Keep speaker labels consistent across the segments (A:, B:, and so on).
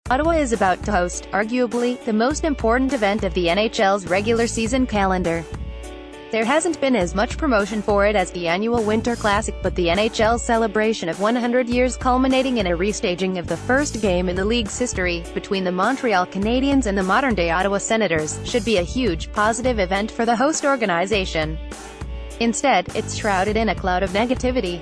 A: Ottawa is about to host, arguably, the most important event of the NHL's regular season calendar. There hasn't been as much promotion for it as the annual Winter Classic, but the NHL's celebration of 100 years culminating in a restaging of the first game in the league's history, between the Montreal Canadiens and the modern-day Ottawa Senators, should be a huge, positive event for the host organization. Instead, it's shrouded in a cloud of negativity.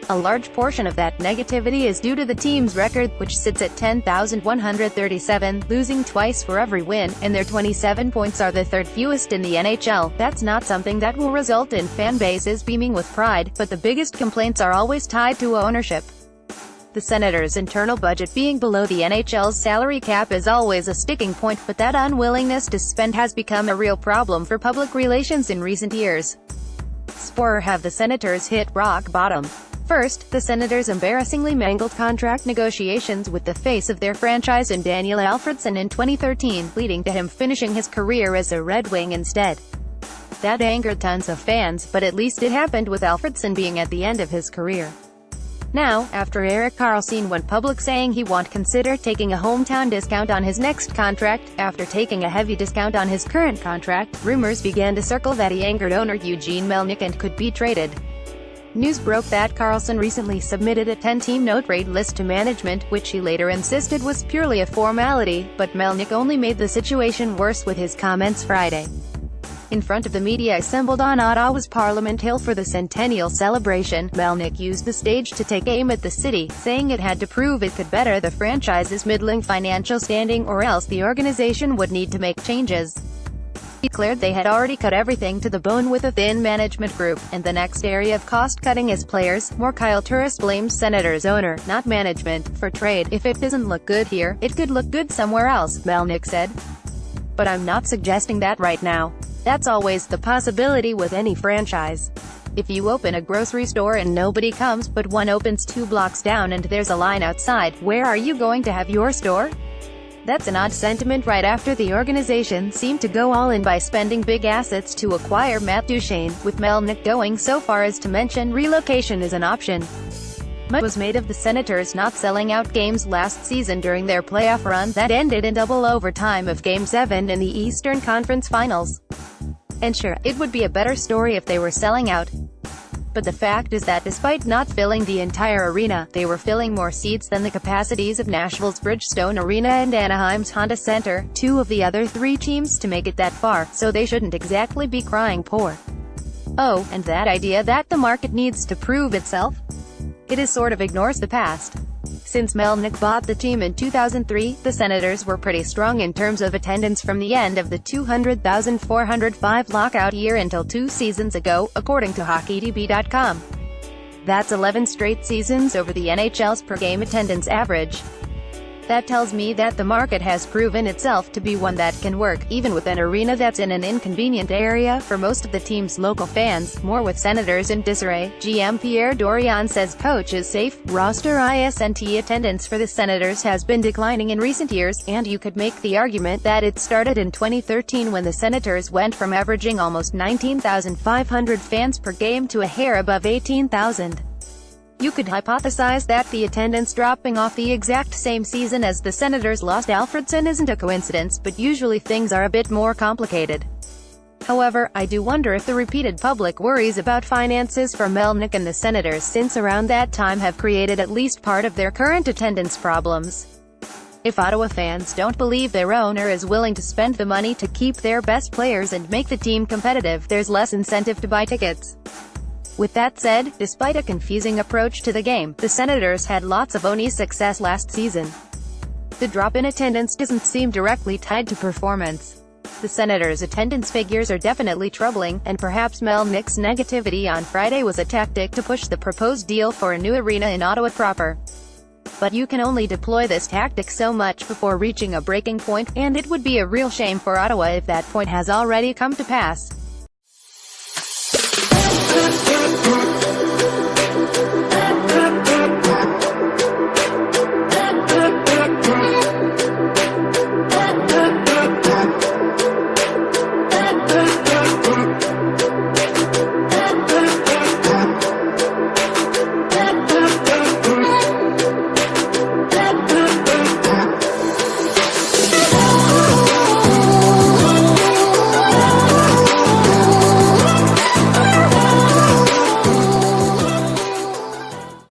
A: A large portion of that negativity is due to the team's record, which sits at 10,137, losing twice for every win, and their 27 points are the third fewest in the NHL. That's not something that will result in fan bases beaming with pride, but the biggest complaints are always tied to ownership. The Senators' internal budget being below the NHL's salary cap is always a sticking point, but that unwillingness to spend has become a real problem for public relations in recent years. Or have the Senators hit rock bottom? First, the Senators embarrassingly mangled contract negotiations with the face of their franchise in Daniel Alfredsson in 2013, leading to him finishing his career as a Red Wing instead. That angered tons of fans, but at least it happened with Alfredsson being at the end of his career. Now, after Erik Karlsson went public saying he won't consider taking a hometown discount on his next contract, after taking a heavy discount on his current contract, rumors began to circle that he angered owner Eugene Melnyk and could be traded. News broke that Karlsson recently submitted a 10-team no-trade list to management, which he later insisted was purely a formality, but Melnyk only made the situation worse with his comments Friday. In front of the media assembled on Ottawa's Parliament Hill for the centennial celebration, Melnyk used the stage to take aim at the city, saying it had to prove it could better the franchise's middling financial standing or else the organization would need to make changes. He declared they had already cut everything to the bone with a thin management group, and the next area of cost-cutting is players. More Kyle Turris blames Senators owner, not management, for trade. If it doesn't look good here, it could look good somewhere else, Melnyk said. But I'm not suggesting that right now. That's always the possibility with any franchise. If you open a grocery store and nobody comes, but one opens 2 blocks down and there's a line outside, where are you going to have your store? That's an odd sentiment right after the organization seemed to go all in by spending big assets to acquire Matt Duchene, with Melnyk going so far as to mention relocation is an option. Much was made of the Senators not selling out games last season during their playoff run that ended in double overtime of Game 7 in the Eastern Conference Finals. And sure, it would be a better story if they were selling out. But the fact is that despite not filling the entire arena, they were filling more seats than the capacities of Nashville's Bridgestone Arena and Anaheim's Honda Center, 2 of the other 3 teams to make it that far, so they shouldn't exactly be crying poor. Oh, and that idea that the market needs to prove itself? It sort of ignores the past. Since Melnyk bought the team in 2003, the Senators were pretty strong in terms of attendance from the end of the 200,405 lockout year until 2 seasons ago, according to HockeyDB.com. That's 11 straight seasons over the NHL's per-game attendance average. That tells me that the market has proven itself to be one that can work, even with an arena that's in an inconvenient area for most of the team's local fans. More with Senators in disarray, GM Pierre Dorion says coach is safe. Roster ISNT attendance for the Senators has been declining in recent years, and you could make the argument that it started in 2013 when the Senators went from averaging almost 19,500 fans per game to a hair above 18,000. You could hypothesize that the attendance dropping off the exact same season as the Senators lost Alfredsson isn't a coincidence, but usually things are a bit more complicated. However, I do wonder if the repeated public worries about finances for Melnyk and the Senators since around that time have created at least part of their current attendance problems. If Ottawa fans don't believe their owner is willing to spend the money to keep their best players and make the team competitive, there's less incentive to buy tickets. With that said, despite a confusing approach to the game, the Senators had lots of Oni success last season. The drop in attendance doesn't seem directly tied to performance. The Senators' attendance figures are definitely troubling, and perhaps Melnyk's negativity on Friday was a tactic to push the proposed deal for a new arena in Ottawa proper. But you can only deploy this tactic so much before reaching a breaking point, and it would be a real shame for Ottawa if that point has already come to pass.